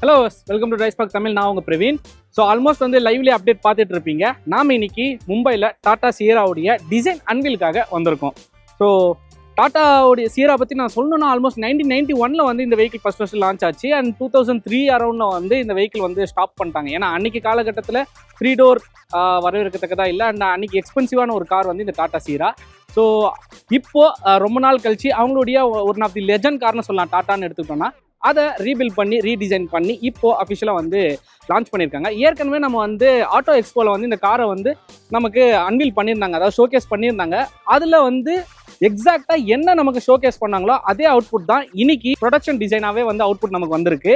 Hello, welcome to ரைஸ்பாக் தமிழ். நான் உங்க பிரவீன். ஸோ ஆல்மோஸ்ட் வந்து லைவ்லி அப்டேட் பார்த்துட்டு இருப்பீங்க. நாம் இன்னைக்கு மும்பையில் டாடா சியராவுடைய டிசைன் அன்வீலுக்காக வந்திருக்கோம். ஸோ டாட்டாவுடைய சியரா பற்றி நான் சொல்லணும்னா ஆல்மோஸ்ட் 1991 வந்து இந்த வெஹிக்கிள் ஃபர்ஸ்ட் லான்ச் ஆச்சு. அண்ட் 2003 அரௌண்டில் வந்து இந்த வெஹிக்கிள் வந்து ஸ்டாப் பண்ணிட்டாங்க. ஏன்னா அன்னைக்கு காலகட்டத்தில் 3 டோர் வரவேற்கத்தக்கதா இல்லை. அண்ட் அன்னைக்கு எக்ஸ்பென்சிவான ஒரு கார் வந்து இந்த டாடா சியரா. ஸோ இப்போ ரொம்ப நாள் கழிச்சு அவங்களுடைய ஒன் ஆஃப் தி லெஜண்ட் கார்னு சொல்லலாம் டாட்டான்னு எடுத்துக்கிட்டோம்னா, அதை ரீபில்ட் பண்ணி ரீடிசைன் பண்ணி இப்போ அஃபிஷியலாக வந்து லான்ச் பண்ணியிருக்காங்க. ஏற்கனவே நம்ம வந்து ஆட்டோ எக்ஸ்போவில் வந்து இந்த காரை வந்து நமக்கு அன்வீல் பண்ணியிருந்தாங்க, அதாவது ஷோகேஸ் பண்ணியிருந்தாங்க. அதில் வந்து எக்ஸாக்டாக என்ன நமக்கு ஷோகேஸ் பண்ணாங்களோ அதே அவுட்புட் தான் இன்னைக்கு ப்ரொடக்ஷன் டிசைனாகவே வந்து அவுட்புட் நமக்கு வந்திருக்கு.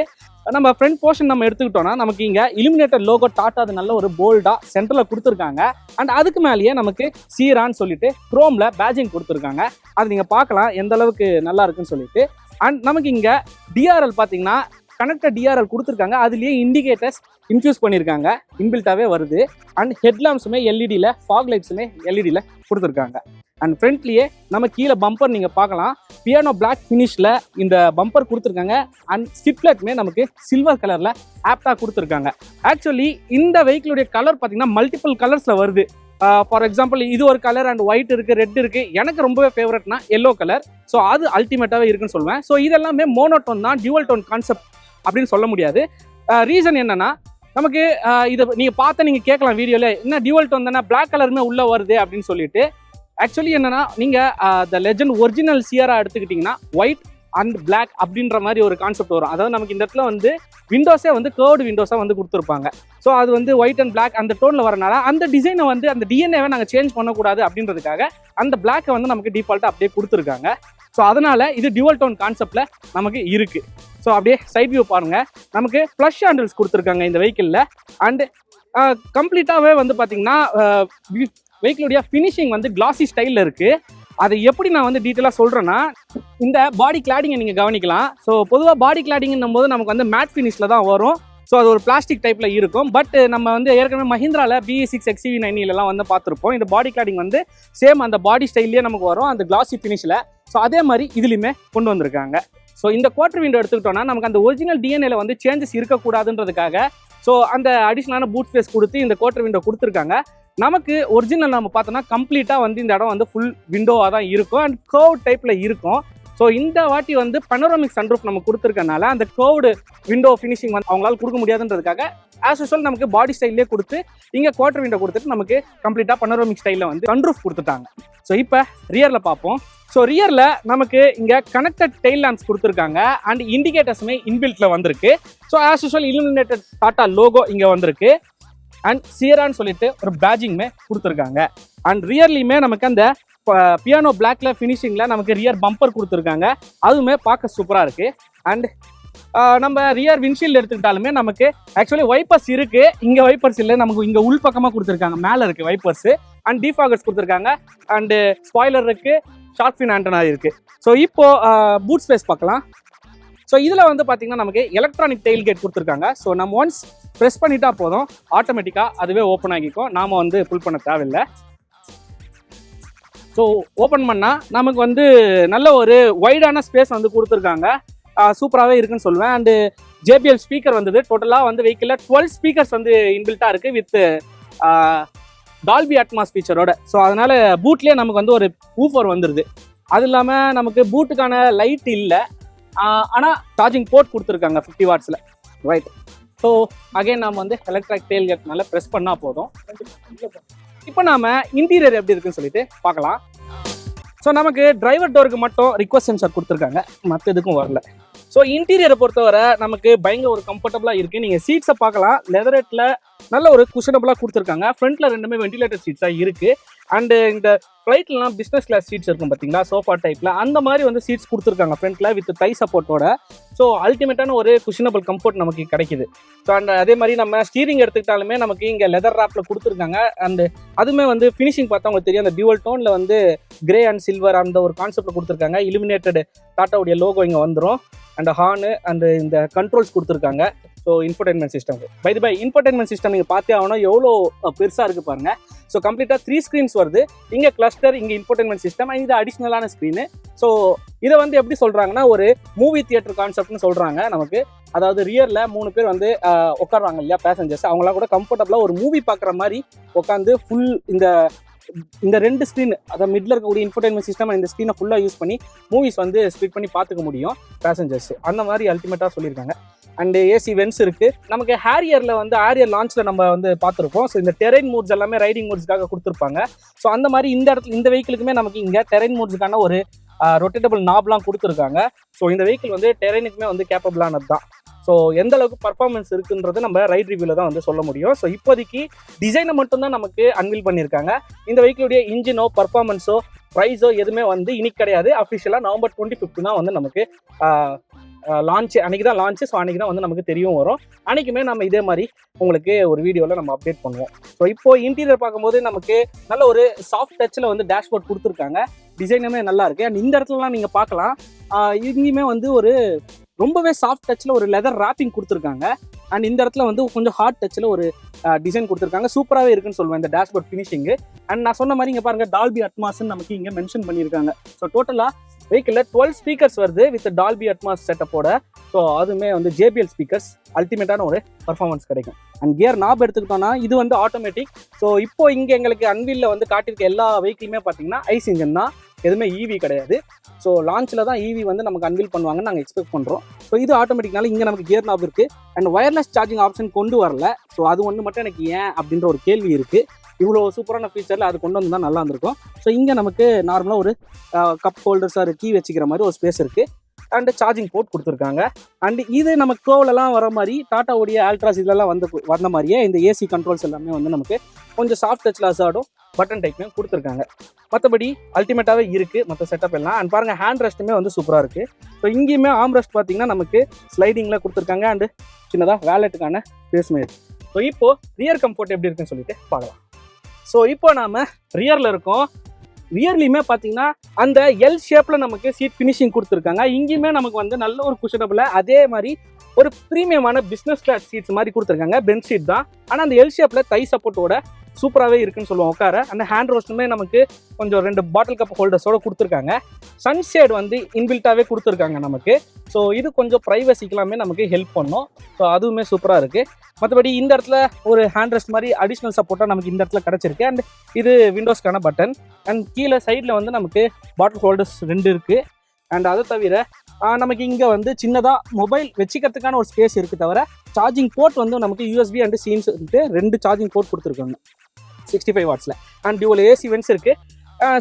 நம்ம ஃப்ரண்ட் போர்ஷன் நம்ம எடுத்துக்கிட்டோம்னா நமக்கு இங்கே இலுமினேட்டட் லோகோ டாட்டா அது நல்ல ஒரு போல்டாக சென்டரில் கொடுத்துருக்காங்க. அண்ட் அதுக்கு மேலேயே நமக்கு சீரான்னு சொல்லிட்டு குரோமில் பேஜிங் கொடுத்துருக்காங்க. அது நீங்கள் பார்க்கலாம் எந்த அளவுக்கு நல்லா இருக்குன்னு சொல்லிட்டு. அண்ட் நமக்கு இங்கே டிஆர்எல் பார்த்தீங்கன்னா கனெக்டட் டிஆர்எல் கொடுத்துருக்காங்க. அதுலேயே இண்டிகேட்டர்ஸ் இன்ஃபியூஸ் பண்ணியிருக்காங்க, இன்பில்ட்டாகவே வருது. அண்ட் ஹெட்லாம்ப்ஸுமே எல்இடியில், ஃபாக் லைட்ஸுமே எல்இடியில் கொடுத்துருக்காங்க. அண்ட் ஃப்ரண்ட்லேயே நம்ம கீழே பம்பர் நீங்கள் பார்க்கலாம், பியானோ பிளாக் ஃபினிஷில் இந்த பம்பர் கொடுத்துருக்காங்க. அண்ட் ஸ்டிப்லெட்டுமே நமக்கு சில்வர் கலரில் ஆப்டாக கொடுத்துருக்காங்க. ஆக்சுவலி இந்த வெஹிக்கிளுடைய கலர் பார்த்தீங்கன்னா மல்டிபிள் கலர்ஸில் வருது. ஃபார் எக்ஸாம்பிள் இது ஒரு கலர் அண்ட் ஒயிட் இருக்குது, ரெட் இருக்குது. எனக்கு ரொம்பவே ஃபேவரட்னா எல்லோ கலர். ஸோ அது அல்டிமேட்டாகவே இருக்குன்னு சொல்லுவேன். ஸோ இதெல்லாமே மோனோடோன் தான், டியூவல் டோன் கான்செப்ட் அப்படின்னு சொல்ல முடியாது. ரீசன் என்னன்னா நமக்கு இதை நீங்கள் கேட்கலாம் வீடியோவில், என்ன டியூவல் டோன் தானே, பிளாக் கலருமே உள்ளே வருது அப்படின்னு சொல்லிட்டு. ஆக்சுவலி என்னன்னா நீங்கள் த லெஜண்ட் ஒரிஜினல் சியரா எடுத்துக்கிட்டிங்கன்னா ஒயிட் அண்ட் பிளாக் அப்படின்ற மாதிரி ஒரு கான்செப்ட் வரும். அதாவது நமக்கு இந்த இடத்துல வந்து விண்டோஸே வந்து கர்வ்டு விண்டோஸாக வந்து கொடுத்துருப்பாங்க. ஸோ அது வந்து ஒயிட் அண்ட் பிளாக் அந்த டோனில் வரனால அந்த டிசைனை வந்து அந்த டிஎன்ஏவை நாங்கள் சேஞ்ச் பண்ணக்கூடாது அப்படின்றதுக்காக அந்த பிளாக்கை வந்து நமக்கு டிஃபால்ட்டாக அப்படியே கொடுத்துருக்காங்க. ஸோ அதனால் இது டியூவல் டோன் கான்செப்டில் நமக்கு இருக்குது. ஸோ அப்படியே சைட் வியூ பாருங்கள், நமக்கு ஃப்ளஷ் ஹேண்டில்ஸ் கொடுத்துருக்காங்க இந்த வெஹிக்கிளில். அண்டு கம்ப்ளீட்டாகவே வந்து பார்த்திங்கன்னா வெஹிக்கிளுடைய ஃபினிஷிங் வந்து கிளாசி ஸ்டைலில் இருக்குது. அதை எப்படி நான் வந்து டீட்டெயிலாக சொல்கிறேன்னா, இந்த பாடி கிளாடிங்கை நீங்கள் கவனிக்கலாம். ஸோ பொதுவாக பாடி கிளாடிங்கும் போது நமக்கு வந்து மேட் ஃபினிஷில் தான் வரும். ஸோ அது ஒரு பிளாஸ்டிக் டைப்பில் இருக்கும். பட் நம்ம வந்து ஏற்கனவே மஹிந்திராவில் BE6 XCV90 வந்து பார்த்துருப்போம். இந்த பாடி கிளாடிங் வந்து சேம் அந்த பாடி ஸ்டைல்லே நமக்கு வரும், அந்த கிளாசி ஃபினிஷில். ஸோ அதே மாதிரி இதுலையுமே கொண்டு வந்திருக்காங்க. ஸோ இந்த குவார்டர் விண்டோ எடுத்துக்கிட்டோம்னா நமக்கு அந்த ஒரிஜினல் டிஎன்ஏல வந்து சேஞ்சஸ் இருக்கக்கூடாதுன்றதுக்காக ஸோ அந்த அடிஷ்னலான பூட் ஸ்பேஸ் கொடுத்து இந்த குவார்டர் விண்டோ கொடுத்துருக்காங்க. நமக்கு ஒரிஜினல் நம்ம பார்த்தோம்னா கம்ப்ளீட்டாக வந்து இந்த இடம் வந்து ஃபுல் விண்டோவாக தான் இருக்கும் அண்ட் கர்வ் டைப்பில் இருக்கும். ஸோ இந்த வாட்டி வந்து பனோராமிக் சன்ரூஃப் நம்ம கொடுத்துருக்கனால அந்த கர்வ்டு விண்டோ ஃபினிஷிங் வந்து அவங்களால கொடுக்க முடியாதுன்றதுக்காக ஆஸ் யூஸ்வல் நமக்கு பாடி ஸ்டைல்லே கொடுத்து இங்கே குவார்டர் விண்டோ கொடுத்துட்டு நமக்கு கம்ப்ளீட்டாக பனோராமிக் ஸ்டைலில் வந்து சன்ரூஃப் கொடுத்துட்டாங்க. ஸோ இப்போ ரியரில் பார்ப்போம். ஸோ ரியரில் நமக்கு இங்கே கனெக்டட் டெயில் லேம்ப்ஸ் கொடுத்துருக்காங்க அண்ட் இண்டிகேட்டர்ஸுமே இன்பில்ட்டில் வந்திருக்கு. So as usual illuminated Tata logo இங்கே வந்திருக்கு. அண்ட் சியரான்னு சொல்லிட்டு ஒரு பேஜிங்குமே கொடுத்துருக்காங்க. அண்ட் ரியர்லையுமே நமக்கு அந்த பியானோ பிளாக்ல ஃபினிஷிங்கில் நமக்கு ரியர் பம்பர் கொடுத்துருக்காங்க. அதுவுமே பார்க்க சூப்பராக இருக்குது. அண்ட் நம்ம ரியர் விண்ட்ஷீல்டு எடுத்துக்கிட்டாலுமே நமக்கு ஆக்சுவலி வைப்பர்ஸ் இருக்குது, இங்கே வைப்பர்ஸ் இல்லை, நமக்கு இங்கே உள் பக்கமாக கொடுத்துருக்காங்க. மேலே இருக்குது வைப்பர்ஸு அண்ட் டீஃபாகர்ஸ் கொடுத்துருக்காங்க. அண்டு ஸ்பாய்லர் இருக்குது, ஷார்ட் ஃபின் ஆண்டனா இருக்குது. ஸோ இப்போது பூட் ஸ்பேஸ் பார்க்கலாம். ஸோ இதில் வந்து பார்த்திங்கன்னா நமக்கு எலக்ட்ரானிக் டெயில் கேட் கொடுத்துருக்காங்க. ஸோ நம்ம ஒன்ஸ் ப்ரெஸ் பண்ணிட்டா போதும், ஆட்டோமேட்டிக்காக அதுவே ஓப்பன் ஆகிக்கும், நாம் வந்து புல் பண்ண தேவையில்லை. ஸோ ஓப்பன் பண்ணால் நமக்கு வந்து நல்ல ஒரு வைடான ஸ்பேஸ் வந்து கொடுத்துருக்காங்க. சூப்பராகவே இருக்குன்னு சொல்லுவேன். அண்டு JBL ஸ்பீக்கர் வந்தது. டோட்டலாக வந்து வெஹிக்கிளில் 12 ஸ்பீக்கர்ஸ் வந்து இன்பில்ட்டாக இருக்குது வித் டால்பி அட்மாஸ் ஃபீச்சரோட. ஸோ அதனால் பூட்லேயே நமக்கு வந்து ஒரு ஊஃபர் வந்துடுது. அது இல்லாமல் நமக்கு பூட்டுக்கான லைட் இல்லை, ஆனால் சார்ஜிங் போர்ட் கொடுத்துருக்காங்க 50 வாட்ஸில். ரைட். ஸோ அகைன் நாம் வந்து எலக்ட்ரிக் டெயில் கேட்னால ப்ரெஸ் பண்ணால் போதும். இப்போ நாம் இன்டீரியர் எப்படி இருக்குன்னு சொல்லிட்டு பார்க்கலாம். ஸோ நமக்கு டிரைவர் டோருக்கு மட்டும் ரிக்வஸ்ட் சென்சார் கொடுத்துருக்காங்க, மற்ற எதுக்கும் வரல. ஸோ இன்டீரியரை பொறுத்தவரை நமக்கு பயங்கர ஒரு கம்ஃபர்டபுளாக இருக்குது. நீங்கள் சீட்ஸை பார்க்கலாம், லெதரேட்டில் நல்ல ஒரு குஷனபுளாக கொடுத்துருக்காங்க. ஃப்ரண்ட்டில் ரெண்டுமே வென்டிலேட்டர் சீட்ஸாக இருக்குது. அண்டு இந்த ஃப்ளைட்லாம் பிஸ்னஸ் கிளாஸ் சீட்ஸ் இருக்கும் பார்த்தீங்களா, சோஃபா டைப்பில், அந்த மாதிரி வந்து சீட்ஸ் கொடுத்துருக்காங்க ஃப்ரண்ட்டில் வித் தை சப்போர்ட்டோட. ஸோ அல்டிமேட்டான ஒரு குஷனபிள் கம்ஃபர்ட் நமக்கு கிடைக்குது. ஸோ அண்ட் அதே மாதிரி நம்ம ஸ்டீரிங் எடுத்துக்கிட்டாலுமே நமக்கு இங்கே லெதர் ராப்பில் கொடுத்துருக்காங்க. அண்டு அதுவுமே வந்து ஃபினிஷிங் பார்த்தா உங்களுக்கு தெரியும், அந்த டியூவல் டோனில் வந்து கிரே அண்ட் சில்வர் அந்த ஒரு கான்செப்டில் கொடுத்துருக்காங்க. இலுமினேட்டட் டாட்டாவுடைய லோகோ இங்கே வந்துடும். அண்ட் ஹார்னு அண்டு இந்த கண்ட்ரோல்ஸ் கொடுத்துருக்காங்க. So infotainment system by infotainment system நீங்கள் பார்த்தே ஆகணும் எவ்வளோ பெருசாக இருக்குது பாருங்க. ஸோ கம்ப்ளீட்டாக 3 ஸ்க்ரீன்ஸ் வருது. இங்கே கிளஸ்டர், இங்கே இன்ஃபோடெயின்மெண்ட் சிஸ்டம், இது அடிஷ்னலான ஸ்க்ரீனு. ஸோ இதை வந்து எப்படி சொல்கிறாங்கன்னா ஒரு மூவி தியேட்டர் கான்செப்ட்னு சொல்கிறாங்க நமக்கு. அதாவது ரியரில் 3 பேர் வந்து உட்காடுறாங்க இல்லையா பேசஞ்சர்ஸ், அவங்களாம் கூட கம்ஃபர்டபுளாக ஒரு மூவி பார்க்குற மாதிரி உட்காந்து ஃபுல் இந்த 2 ஸ்க்ரீன், அதாவது மிடில் இருக்கக்கூடிய இன்ஃபோடெயின்மெண்ட் சிஸ்டம் இந்த ஸ்க்ரீனை ஃபுல்லாக யூஸ் பண்ணி மூவிஸ் வந்து ஸ்ப்ளிட் பண்ணி பார்த்துக்க முடியும் பேசஞ்சர்ஸ். அந்த மாதிரி அல்டிமேட்டாக சொல்லியிருக்காங்க. அண்ட் ஏசி வென்ஸ் இருக்குது. நமக்கு ஹேரியரில் வந்து ஹேரியர் லான்ச்சில் நம்ம வந்து பார்த்துருப்போம். ஸோ இந்த டெரைன் மூட்ஸ் எல்லாமே ரைடிங் மூட்ஸ்க்காக கொடுத்துருப்பாங்க. ஸோ அந்த மாதிரி இந்த வெஹிக்கிளுக்குமே நமக்கு இங்கே டெரைன் மூட்ஸுக்கான ஒரு ரொட்டேட்டபிள் நாப்லாம் கொடுத்துருக்காங்க. ஸோ இந்த வெஹிக்கிள் வந்து டெரைனுக்குமே வந்து கேப்பபிளானது தான். ஸோ எந்த அளவுக்கு பர்ஃபார்மன்ஸ் இருக்குன்றது நம்ம ரைட் ரிவ்யூவில் தான் வந்து சொல்ல முடியும். ஸோ இப்போதைக்கு டிசைனை மட்டும்தான் நமக்கு அன்வீல் பண்ணியிருக்காங்க. இந்த வெஹிக்கிளுடைய இன்ஜினோ பர்ஃபார்மன்ஸோ ப்ரைஸோ எதுவுமே வந்து இன்னைக்கு கிடையாது. அஃபிஷியலாக நவம்பர் 25 தான் வந்து நமக்கு லான்ச், அன்றைக்கி தான் லான்ச்சு. ஸோ அன்றைக்கி தான் வந்து நமக்கு தெரியவும் வரும். அன்றைக்குமே நம்ம இதே மாதிரி உங்களுக்கு ஒரு வீடியோவில் நம்ம அப்டேட் பண்ணுவோம். ஸோ இப்போது இன்டீரியர் பார்க்கும்போது நமக்கு நல்ல ஒரு சாஃப்ட் டச்சில் வந்து டேஷ்போர்ட் கொடுத்துருக்காங்க. டிசைனுமே நல்லா இருக்குது. அண்ட் இந்த இடத்துலலாம் நீங்கள் பார்க்கலாம் இங்கேயுமே வந்து ஒரு ரொம்பவே சாஃப்ட் டச்சில் ஒரு லெதர் ராப்பிங் கொடுத்துருக்காங்க. அண்ட் இந்த இடத்துல வந்து கொஞ்சம் ஹார்ட் டச்சில் ஒரு டிசைன் கொடுத்துருக்காங்க. சூப்பராகவே இருக்குன்னு சொல்லுவேன் இந்த டேஷ்போர்ட் ஃபினிஷிங்கு. அண்ட் நான் சொன்ன மாதிரி இங்கே பாருங்கள் டால்பி அட்மாஸ்ன்னு நமக்கு இங்கே மென்ஷன் பண்ணியிருக்காங்க. ஸோ டோட்டலாக வெஹிக்கிளில் 12 ஸ்பீக்கர்ஸ் வருது வித் டால்பி அட்மாஸ் செட்டப்போட. ஸோ அதுவுமே வந்து JBL ஸ்பீக்கர்ஸ், அல்டிமேட்டான ஒரு பர்ஃபார்மன்ஸ் கிடைக்கும். அண்ட் கியர் நாப் எடுத்துக்கிட்டோம்னா இது வந்து ஆட்டோமேட்டிக். ஸோ இப்போ இங்கே எங்களுக்கு அன்வீலில் வந்து காட்டியிருக்க எல்லா வெஹிக்கிளுமே பார்த்தீங்கன்னா ஐஸ் இன்ஜின் தான், எதுவுமே EV கிடையாது. ஸோ லான்ச்சில் தான் EV வந்து நமக்கு அன்வீல் பண்ணுவாங்கன்னு நாங்கள் எக்ஸ்பெக்ட் பண்ணுறோம். ஸோ இது ஆட்டோமேட்டிக்னால இங்கே நமக்கு கியர் நாப் இருக்குது. அண்ட் ஒயர்லெஸ் சார்ஜிங் ஆப்ஷன் கொண்டு வரல. ஸோ அது ஒன்று மட்டும் எனக்கு ஏன் அப்படின்ற ஒரு கேள்வி இருக்குது. இவ்வளோ சூப்பரான ஃபீச்சரில் அது கொண்டு வந்து தான் நல்லா இருந்திருக்கும். ஸோ இங்கே நமக்கு நார்மலாக ஒரு கப் ஹோல்டர்ஸ் ஒரு கீ வச்சுக்கிற மாதிரி ஒரு ஸ்பேஸ் இருக்குது. அண்டு சார்ஜிங் போர்ட் கொடுத்துருக்காங்க. அண்டு இது நம்ம கோவிலெலாம் வர மாதிரி டாட்டாவுடைய ஆல்ட்ராஸ் இதெல்லாம் வந்த மாதிரியே இந்த ஏசி கண்ட்ரோல்ஸ் எல்லாமே வந்து நமக்கு கொஞ்சம் சாஃப்ட் டச்சில் அசாடும் பட்டன் டைப்மே கொடுத்துருக்காங்க. மற்றபடி அல்டிமேட்டாகவே இருக்குது மற்ற செட்டப் எல்லாம். அண்ட் பாருங்கள் ஹேண்ட் ரெஸ்ட்டுமே வந்து சூப்பராக இருக்குது. ஸோ இங்கேயுமே ஆம் ரெஸ்ட் பார்த்தீங்கன்னா நமக்கு ஸ்லைடிங்கில் கொடுத்துருக்காங்க. அண்டு சின்னதாக வேலெட்டுக்கான ஸ்பேஸ் மேட். ஸோ இப்போது ரியர் கம்ஃபர்ட் எப்படி இருக்குன்னு சொல்லிட்டு பார்க்கலாம். ஸோ இப்போ நாம் ரியரில் இருக்கோம். ரியர்லையுமே பார்த்தீங்கன்னா அந்த எல் ஷேப்பில் நமக்கு சீட் ஃபினிஷிங் கொடுத்துருக்காங்க. இங்கேயுமே நமக்கு வந்து நல்ல ஒரு குஷனபிள், அதே மாதிரி ஒரு ப்ரீமியமான பிஸ்னஸ் கிளாஸ் சீட்ஸ் மாதிரி கொடுத்துருக்காங்க. பெஞ்ச் சீட் தான், ஆனால் அந்த எல் ஷேப்பில் தை சப்போர்ட்டோட சூப்பராகவே இருக்குன்னு சொல்லுவோம் உட்கார. அந்த ஹேண்ட் ரோஸ்ட்டுமே நமக்கு கொஞ்சம் 2 பாட்டில் கப் ஹோல்டர்ஸோடு கொடுத்துருக்காங்க. சன்ஷேட் வந்து இன்பில்ட்டாகவே கொடுத்துருக்காங்க நமக்கு. ஸோ இது கொஞ்சம் ப்ரைவசிக்கெல்லாமே நமக்கு ஹெல்ப் பண்ணும். ஸோ அதுவுமே சூப்பராக இருக்குது. மற்றபடி இந்த இடத்துல ஒரு ஹேண்ட் ரெஸ்ட் மாதிரி அடிஷ்னல் சப்போர்ட்டாக நமக்கு இந்த இடத்துல கிடச்சிருக்கு. அண்ட் இது விண்டோஸ்க்கான பட்டன். அண்ட் கீழே சைடில் வந்து நமக்கு பாட்டில் ஹோல்டர்ஸ் 2 இருக்குது. அண்ட் அதை தவிர நமக்கு இங்கே வந்து சின்னதாக மொபைல் வச்சுக்கிறதுக்கான ஒரு ஸ்பேஸ் இருக்குது. தவிர சார்ஜிங் போர்ட் வந்து நமக்கு USB and scenes 2 charging port கொடுத்துருக்காங்க 65 வாட்ஸில். அண்ட் டியூவல் ஏசி வென்ஸ் இருக்குது.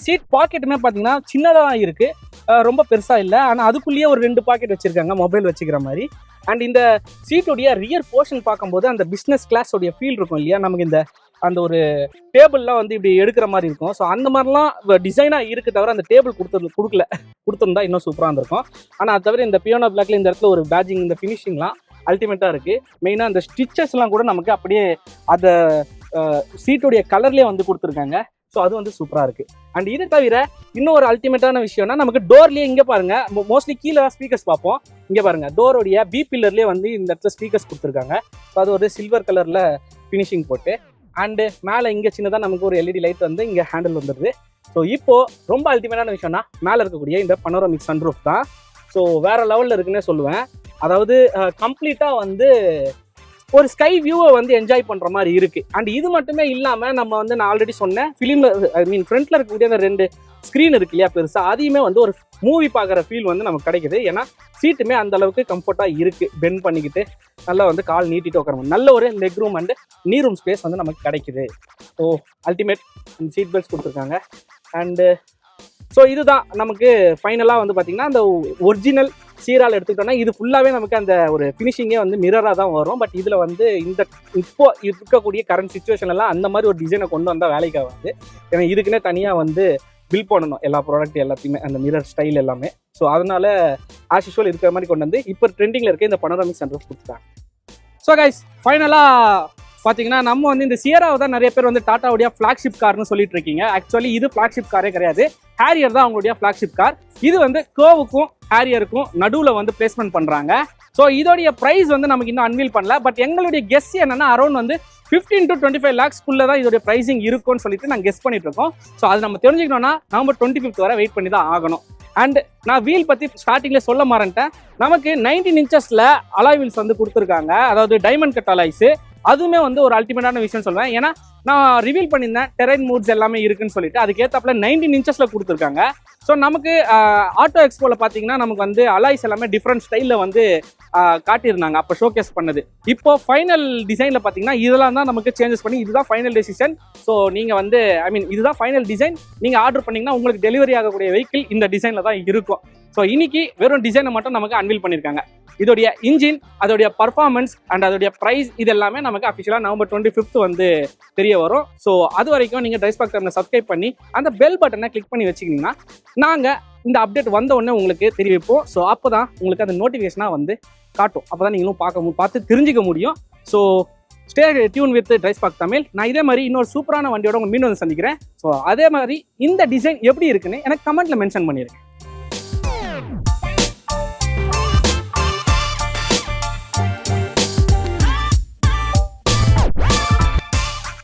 சீட் பாக்கெட்டுமே பார்த்தீங்கன்னா சின்னதாக தான் இருக்குது, ரொம்ப பெருசாக இல்லை. ஆனால் அதுக்குள்ளேயே ஒரு 2 பாக்கெட் வச்சுருக்காங்க மொபைல் வச்சுக்கிற மாதிரி. அண்ட் இந்த சீட்டுடைய ரியர் போர்ஷன் பார்க்கும்போது அந்த பிஸ்னஸ் கிளாஸோடைய ஃபீல் இருக்கும் இல்லையா, நமக்கு இந்த அந்த ஒரு டேபிள்லாம் வந்து இப்படி எடுக்கிற மாதிரி இருக்கும். ஸோ அந்த மாதிரிலாம் டிசைனாக இருக்குது. தவிர அந்த டேபிள் கொடுத்துருந்தா இன்னும் சூப்பராக இருந்திருக்கும். ஆனால் அது தவிர இந்த பியானோ பிளாக்ல இந்த இடத்துல ஒரு பேட்ஜிங், இந்த ஃபினிஷிங்லாம் அல்டிமேட்டாக இருக்குது. மெயினாக அந்த ஸ்டிச்சஸ்லாம் கூட நமக்கு அப்படியே அந்த சீட்டுடைய கலர்லேயே வந்து கொடுத்துருக்காங்க. ஸோ அது வந்து சூப்பராக இருக்குது. அண்ட் இதை தவிர இன்னும் ஒரு அல்டிமேட்டான விஷயம்னா நமக்கு டோர்லேயே இங்கே பாருங்கள், மோஸ்ட்லி கீழே ஸ்பீக்கர்ஸ் பார்ப்போம். இங்கே பாருங்கள் டோரோடைய பி பில்லர்லேயே வந்து இந்த இடத்துல ஸ்பீக்கர்ஸ் கொடுத்துருக்காங்க. ஸோ அது ஒரு சில்வர் கலரில் ஃபினிஷிங் போட்டு. அண்டு மேலே இங்கே சின்னதாக நமக்கு ஒரு LED லைட் வந்து இங்கே ஹேண்டில் வந்துடுது. ஸோ இப்போது ரொம்ப அல்டிமேட்டான விஷயம்னா மேலே இருக்கக்கூடிய இந்த பனோராமிக் சன்ரூஃப் தான். ஸோ வேறு லெவலில் இருக்குன்னே சொல்லுவேன். அதாவது கம்ப்ளீட்டாக வந்து ஒரு ஸ்கை வியூவை வந்து என்ஜாய் பண்ணுற மாதிரி இருக்குது. அண்ட் இது மட்டுமே இல்லாமல் நம்ம வந்து நான் ஆல்ரெடி சொன்னேன் ஃபிலிமில் ஃப்ரண்ட்டில் இருக்கக்கூடிய அந்த 2 ஸ்க்ரீன் இருக்கு இல்லையா பெருசாக, அதையுமே வந்து ஒரு மூவி பார்க்குற ஃபீல் வந்து நமக்கு கிடைக்குது. ஏன்னா சீட்டுமே அந்த அளவுக்கு கம்ஃபர்ட்டாக இருக்குது. பெண்ட் பண்ணிக்கிட்டு நல்லா வந்து கால் நீட்டிட்டு உட்கார நல்ல ஒரு லெக் ரூம் அண்டு நீ ரூம் ஸ்பேஸ் வந்து நமக்கு கிடைக்குது. ஸோ அல்டிமேட் சீட் பெல்ட்ஸ் கொடுத்துருக்காங்க. அண்டு ஸோ இதுதான் நமக்கு ஃபைனலாக வந்து பார்த்திங்கன்னா அந்த ஒரிஜினல் சீரால் எடுத்துக்கிட்டோன்னா இது ஃபுல்லாகவே நமக்கு அந்த ஒரு ஃபினிஷிங்கே வந்து மிரராக தான் வரும். பட் இதில் வந்து இப்போ இருக்கக்கூடிய கரண்ட் சுச்சுவேஷன்லாம் அந்த மாதிரி ஒரு டிசைனை கொண்டு வந்தால் வேலைக்கு ஆகாது. ஏன்னா இதுக்குன்னே தனியாக வந்து பில் பண்ணணும் எல்லா ப்ராடக்ட் எல்லாத்தையுமே, அந்த மிரர் ஸ்டைல் எல்லாமே. ஸோ அதனால் ஆஸ் யூஷுவல் இருக்கிற மாதிரி கொண்டு வந்து இப்போ ட்ரெண்டிங்கில் இருக்க இந்த பனோராமிக் சன்ரூஃப் கொடுத்துட்டாங்க. ஸோ கைஸ் ஃபைனலாக பார்த்தீங்கன்னா நம்ம வந்து இந்த சியராவை தான் நிறைய பேர் வந்து டாட்டாவுடைய ஃப்ளாக்ஷிப் கார்னு சொல்லிட்டு இருக்கீங்க. ஆக்சுவலி இது ஃப்ளாக்ஷிப் காரே கிடையாது, ஹேரியர் தான் அவங்களுடைய ஃப்ளாக்ஷிப் கார். இது வந்து கோவுக்கும் ஹேரியருக்கும் நடுவில் வந்து பிளேஸ்மெண்ட் பண்ணுறாங்க. ஸோ இதோடைய ப்ரைஸ் வந்து நமக்கு இன்னும் அன்வீல் பண்ணல. பட் எங்களுடைய கெஸ் என்னன்னா அரௌண்ட் வந்து 15 to 25 lakhs தான் இதோட ப்ரைசிங் இருக்கும்னு சொல்லிட்டு நாங்கள் கெஸ் பண்ணிட்டு இருக்கோம். ஸோ அது நம்ம தெரிஞ்சுக்கணும்னா November 25th வரை வெயிட் பண்ணி தான் ஆகணும். அண்ட் நான் வீல் பற்றி ஸ்டார்டிங்ல சொல்ல மாறேன்ட்டேன். நமக்கு 19 inches அலாய் வீல்ஸ் வந்து கொடுத்துருக்காங்க, அதாவது டைமண்ட் கட் அலாய்ஸ். அதுவுமே வந்து ஒரு அல்டிமேட்டான விஷயம் சொல்லுவேன். ஏன்னா நான் ரிவீல் பண்ணியிருந்தேன் டெரைன் மூட்ஸ் எல்லாமே இருக்குன்னு சொல்லிட்டு, அதுக்கேற்றாப்புல 19 inches கொடுத்துருக்காங்க. ஸோ நமக்கு ஆட்டோ எக்ஸ்போவில் பார்த்தீங்கன்னா நமக்கு வந்து அலாய்ஸ் எல்லாமே டிஃப்ரெண்ட் ஸ்டைலில் வந்து காட்டியிருந்தாங்க அப்போ ஷோகேஸ் பண்ணது. இப்போ ஃபைனல் டிசைனில் பார்த்தீங்கன்னா இதெல்லாம் தான் நமக்கு சேஞ்சஸ் பண்ணி இதுதான் ஃபைனல் டெசிஷன். ஸோ நீங்கள் வந்து இதுதான் ஃபைனல் டிசைன். நீங்கள் ஆர்டர் பண்ணிங்கன்னா உங்களுக்கு டெலிவரி ஆகக்கூடிய வெஹிக்கிள் இந்த டிசைனில் தான் இருக்கும். ஸோ இன்னைக்கு வெறும் டிசைனை மட்டும் நமக்கு அன்வீல் பண்ணியிருக்காங்க. இதோடைய இன்ஜின், அதோடைய பர்ஃபார்மன்ஸ் அண்ட் அதோடைய ப்ரைஸ் இது எல்லாமே நமக்கு அஃபிஷியலாக November 25th வந்து தெரிய வரும். ஸோ அது வரைக்கும் நீங்கள் ட்ரைஸ்பாக் தமிழை சப்ஸ்கிரைப் பண்ணி அந்த பெல் பட்டனை கிளிக் பண்ணி வச்சுக்கிங்கன்னா நாங்கள் இந்த அப்டேட் வந்த உடனே உங்களுக்கு தெரிவிப்போம். ஸோ அப்போ தான் உங்களுக்கு அந்த நோட்டிஃபிகேஷனாக வந்து காட்டும். அப்போ தான் நீங்களும் பார்த்து தெரிஞ்சிக்க முடியும். ஸோ ஸ்டே டியூன் வித் ட்ரைஸ்பாக் தமிழ். நான் இதே மாதிரி இன்னொரு சூப்பரான வண்டியோட உங்கள் மீண்டும் வந்து சந்திக்கிறேன். ஸோ அதே மாதிரி இந்த டிசைன் எப்படி இருக்குன்னு எனக்கு கமெண்ட்டில் மென்ஷன் பண்ணிடுங்க.